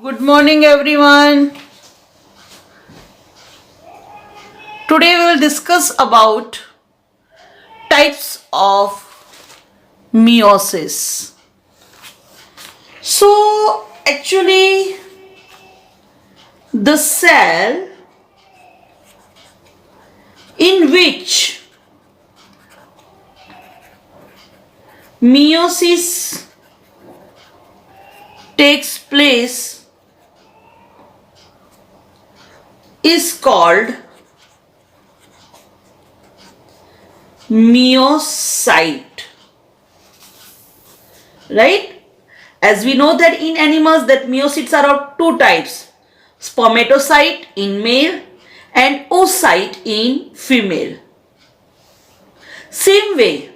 Good morning, everyone. Today we will discuss about types of meiosis. So, actually, the cell in which meiosis takes place is called meiocyte, right? As we know that in animals that meiocytes are of two types, spermatocyte in male and oocyte in female. Same way,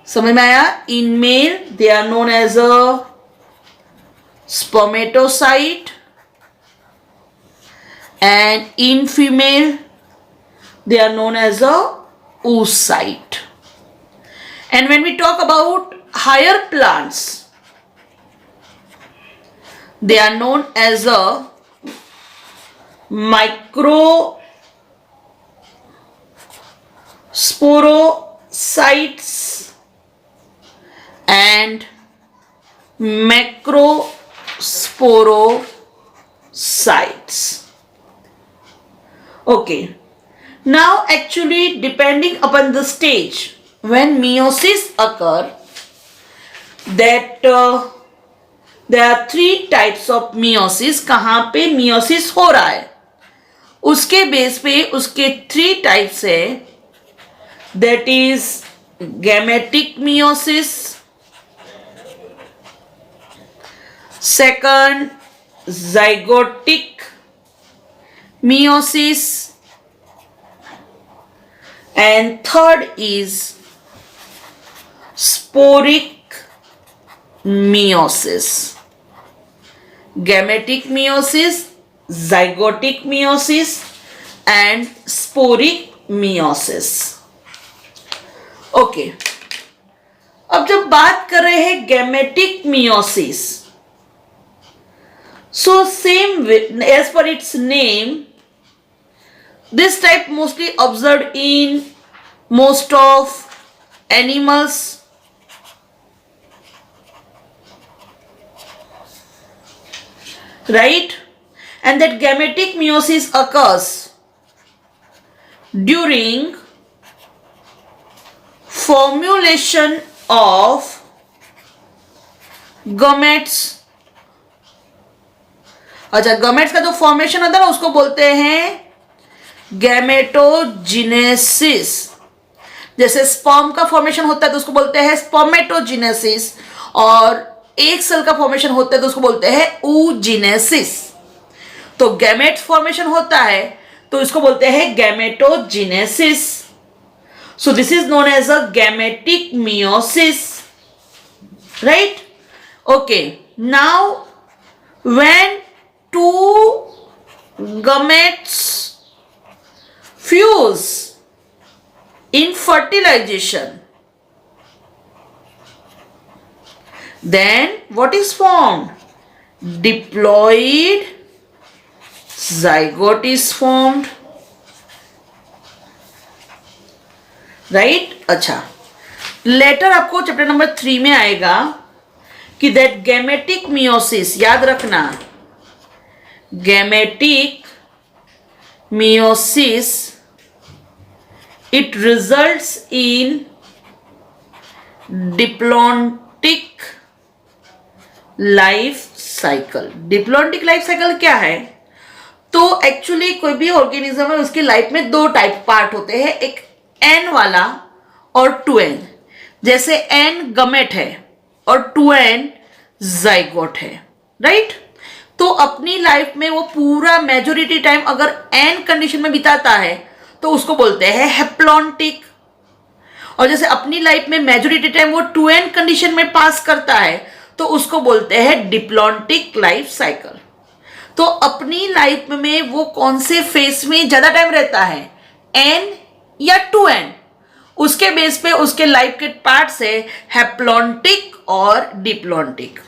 समझ में आया? In male they are known as a spermatocyte and in female they are known as a oocyte. And when we talk about higher plants, they are known as a microsporocytes and macrosporocytes. Okay. Now actually depending upon the stage when meiosis occur, that there are three types of meiosis. कहाँ पे meiosis हो रहा है उसके base पे उसके three types है. That is gametic meiosis, second zygotic meiosis, and third is sporic meiosis. Gametic meiosis, zygotic meiosis and sporic meiosis. Okay, अब जब बात कर रहे हैं gametic meiosis, so same as per its name, this type mostly observed in most of animals, right? And that gametic meiosis occurs during formulation of gametes. अच्छा, gametes का जो formation होता है ना उसको बोलते हैं गैमेटोजेनेसिस. जैसे स्पर्म का फॉर्मेशन होता है तो उसको बोलते हैं स्पर्मेटोजेनेसिस, और एक सेल का फॉर्मेशन होता है तो उसको बोलते हैं oogenesis. तो गैमेट फॉर्मेशन होता है तो इसको बोलते हैं gametogenesis. So this is known as a gametic meiosis, right? Okay, now when two gametes fuse in fertilization, then what is formed? Diploid zygote is formed, right. अच्छा, लेटर आपको chapter number 3 में आएगा कि दैट गैमेटिक मियोसिस, याद रखना, gametic meiosis it results in diplontic life cycle. Diplontic life cycle क्या है? तो एक्चुअली कोई भी ऑर्गेनिज्म है उसकी लाइफ में दो टाइप पार्ट होते हैं, एक एन वाला और 2n. जैसे एन गमेट है और 2n जाइगोट है, राइट? तो अपनी लाइफ में वो पूरा मेजोरिटी टाइम अगर एन कंडीशन में बिताता है तो उसको बोलते हैं हैप्लॉन्टिक, और जैसे अपनी लाइफ में मेजोरिटी टाइम वो 2n कंडीशन में पास करता है तो उसको बोलते हैं डिप्लॉन्टिक लाइफ साइकिल. तो अपनी लाइफ में वो कौन से फेज में ज्यादा टाइम रहता है, एन या 2n, उसके बेस पे उसके लाइफ के पार्ट्स है हैप्लॉन्टिक और डिप्लॉन्टिक.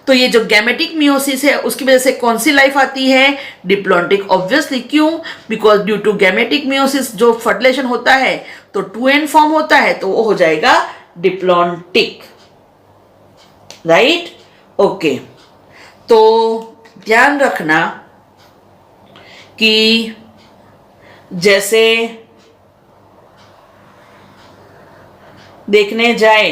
तो ये जो गैमेटिक मियोसिस है उसकी वजह से कौन सी लाइफ आती है? डिप्लॉन्टिक। ऑब्वियसली, क्यों? Because due to gametic meiosis जो फर्टिलाइजेशन होता है तो 2n फॉर्म होता है, तो वो हो जाएगा डिप्लॉन्टिक। राइट? ओके, तो ध्यान रखना कि जैसे देखने जाए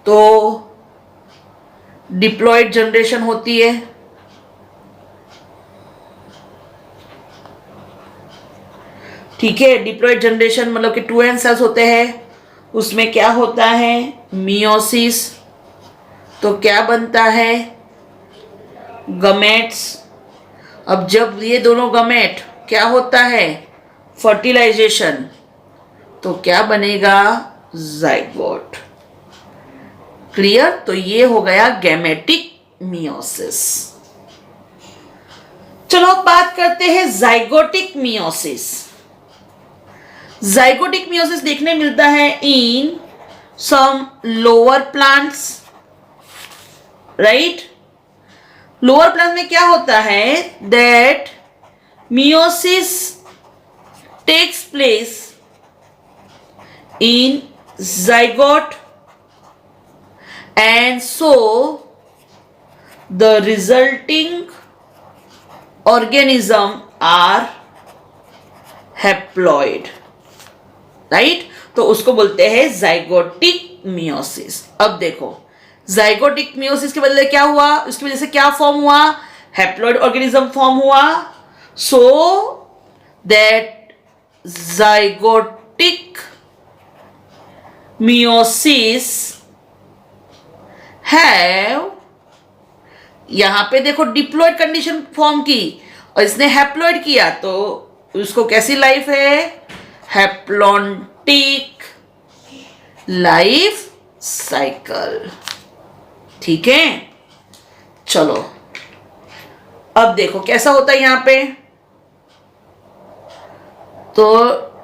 तो डिप्लॉयड जनरेशन होती है, ठीक है। डिप्लॉयड जनरेशन मतलब कि 2n सेल्स होते हैं, उसमें क्या होता है? मियोसिस। तो क्या बनता है? गमेट्स। अब जब ये दोनों गमेट क्या होता है? फर्टिलाइजेशन। तो क्या बनेगा? जाइगोट। क्लियर? तो ये हो गया गैमेटिक मियोसिस। चलो अब बात करते हैं जाइगोटिक मियोसिस। जाइगोटिक मियोसिस देखने मिलता है in some lower plants, right. Lower plant में क्या होता है? That meiosis takes place in zygote, and so the resulting organism are haploid, right. तो उसको बोलते हैं जाइगोटिक मियोसिस। अब देखो, जाइगोटिक मियोसिस के बदले क्या हुआ? उसकी वजह से क्या फॉर्म हुआ? हैप्लॉइड ऑर्गेनिज्म फॉर्म हुआ। So that zygotic meiosis have, यहां पे देखो डिप्लॉयड कंडीशन फॉर्म की और इसने हैप्लॉइड किया, तो उसको कैसी लाइफ है? हैप्लॉन्टिक लाइफ साइकिल, ठीक है। चलो अब देखो कैसा होता है यहां पे। तो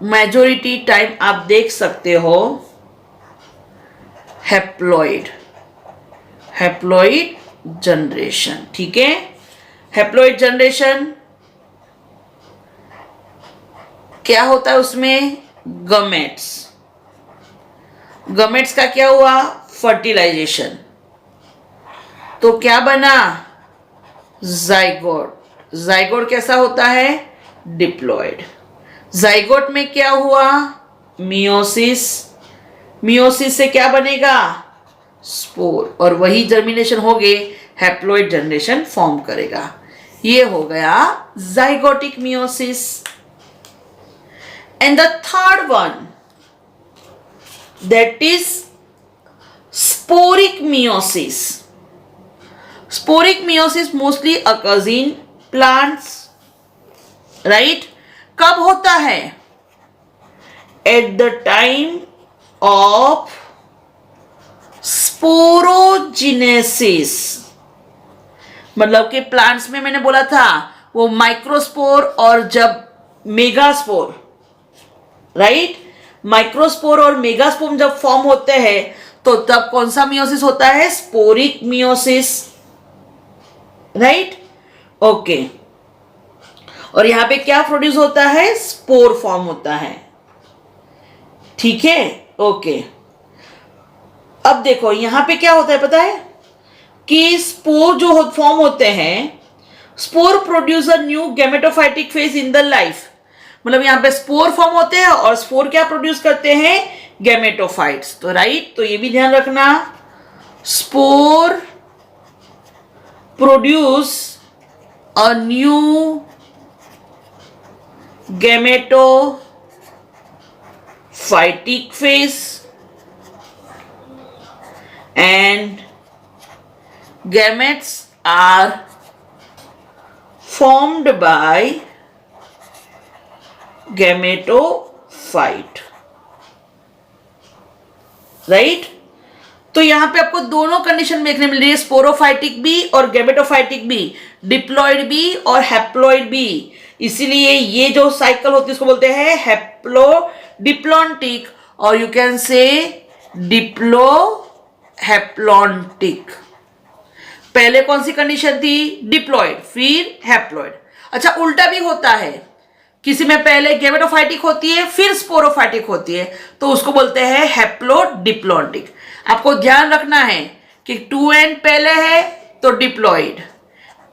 मेजॉरिटी टाइम आप देख सकते हो हैप्लॉइड जनरेशन, ठीक है। हैप्लॉइड जनरेशन क्या होता है? उसमें गमेट्स का क्या हुआ? फर्टिलाइजेशन। तो क्या बना? जाइगोट कैसा होता है? डिप्लॉयड। जाइगोट में क्या हुआ? मियोसिस से क्या बनेगा? स्पोर, और वही जर्मिनेशन हो गए, हैप्लॉइड जनरेशन फॉर्म करेगा। ये हो गया zygotic meiosis. And the third one, that is sporic meiosis. Sporic meiosis mostly occurs in plants, right. कब होता है? At the time of sporogenesis. मतलब कि प्लांट्स में मैंने बोला था वो माइक्रोस्पोर और जब मेगास्पोर, राइट। माइक्रोस्पोर और मेगास्पोर जब फॉर्म होते हैं तो तब कौन सा मियोसिस होता है? Sporic meiosis, right. ओके, और यहां पे क्या प्रोड्यूस होता है? स्पोर फॉर्म होता है, ठीक है। ओके, अब देखो यहां पे क्या होता है पता है कि स्पोर जो फॉर्म होते हैं, spore produce a new gametophytic phase in the life. मतलब यहां पे स्पोर फॉर्म होते हैं और स्पोर क्या प्रोड्यूस करते हैं? गैमेटोफाइट्स। तो राइट, तो ये भी ध्यान रखना, spore produce a new gametophytic phase and gametes are formed by gametophyte, right. तो यहां पे आपको दोनों कंडीशन देखने मिल रही है, स्पोरोफाइटिक भी और गैमेटोफाइटिक भी, डिप्लॉयड भी और हैप्लॉइड भी। इसीलिए ये जो साइकिल होती है उसको बोलते हैं डिप्लॉन्टिक, और you can say Diplo haplontic. पहले कौन सी कंडीशन थी? डिप्लॉयड, फिर हैप्लॉयड। अच्छा, उल्टा भी होता है, किसी में पहले गैमेटोफाइटिक होती है फिर स्पोरोफाइटिक होती है, तो उसको बोलते हैं हैप्लोडिप्लॉन्टिक। आपको ध्यान रखना है कि 2n पहले है तो डिप्लॉयड,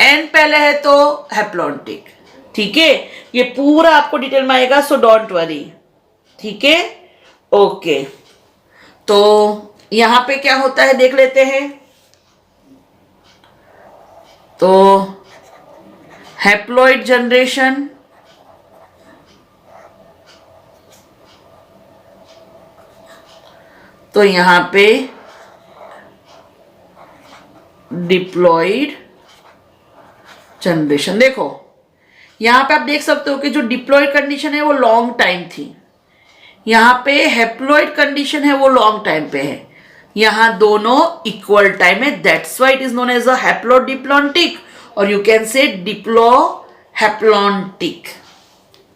n पहले है तो हैप्लॉन्टिक। ठीक है, ये पूरा आपको डिटेल में आएगा, सो डोंट वरी। ठीक है, ओके। तो यहां पे क्या होता है देख लेते हैं। तो हैप्लॉइड जनरेशन, तो यहां पे डिप्लॉइड जनरेशन, देखो यहां पे आप देख सकते हो कि जो डिप्लॉयड कंडीशन है वो लॉन्ग टाइम थी, यहां पे हैप्लॉइड कंडीशन है वो लॉन्ग टाइम पे है, यहां दोनों इक्वल टाइम है, that's why it is known as a haplodiplontic, और you can say diplohaplontic.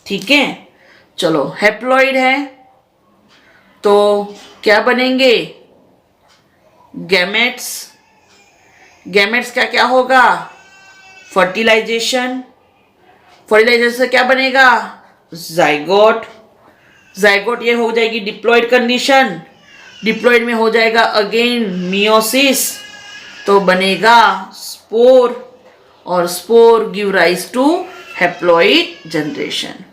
ठीक है, चलो हैप्लॉइड है तो क्या बनेंगे? गैमेट्स। गैमेट्स का क्या होगा? फर्टिलाइजेशन। फर्टिलाइजेशन से क्या बनेगा? जाइगोट। जाइगोट ये हो जाएगी डिप्लॉयड कंडीशन, डिप्लॉयड में हो जाएगा अगेन मियोसिस, तो बनेगा स्पोर, और spore give rise to haploid generation.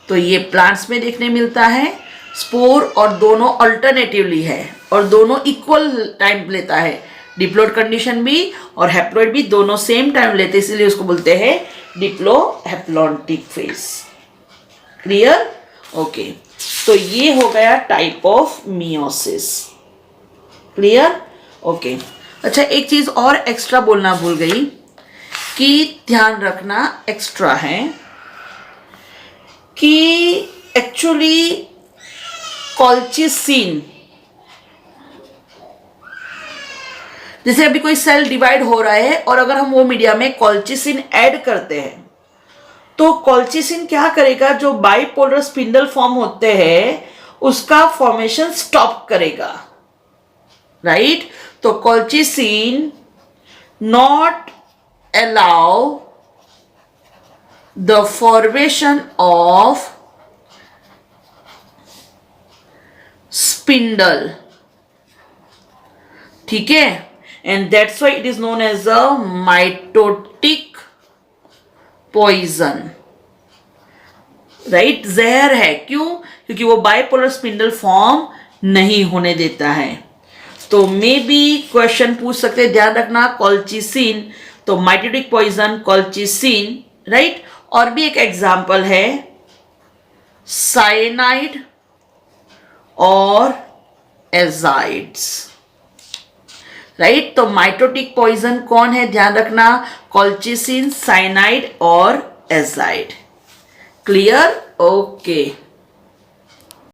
तो ये प्लांट्स में देखने मिलता है स्पोर, और दोनों अल्टरनेटिवली है और दोनों इक्वल टाइम लेता है, डिप्लॉयड कंडीशन भी और हैप्लॉइड भी दोनों सेम टाइम लेते हैं, इसलिए उसको बोलते हैं Diplo haplontic phase. Clear? Okay, तो ये हो गया type of meiosis. Clear? Okay. अच्छा, एक चीज और एक्स्ट्रा बोलना भूल गई कि ध्यान रखना, एक्स्ट्रा है कि एक्चुअली कॉल्चिसिन, जैसे अभी कोई सेल डिवाइड हो रहा है और अगर हम वो मीडिया में कॉल्चिसिन ऐड करते हैं तो कॉल्चिसिन क्या करेगा? जो बाइपोलर स्पिंडल फॉर्म होते हैं उसका फॉर्मेशन स्टॉप करेगा, राइट? तो colchicine not allow the formation of spindle. ठीक है, and that's why it is known as a mitotic poison, right? जहर है, क्यों? क्योंकि वो बाइपोलर स्पिंडल फॉर्म नहीं होने देता है। तो मे बी क्वेश्चन पूछ सकते हैं, ध्यान रखना, कॉल्चिसिन, तो माइटोटिक पॉइजन कॉल्चिसिन, राइट? और भी एक एग्जांपल है साइनाइड और एजाइड्स, राइट? तो माइटोटिक पॉइजन कौन है? ध्यान रखना, कॉल्चिसिन, साइनाइड और एजाइड। क्लियर? ओके।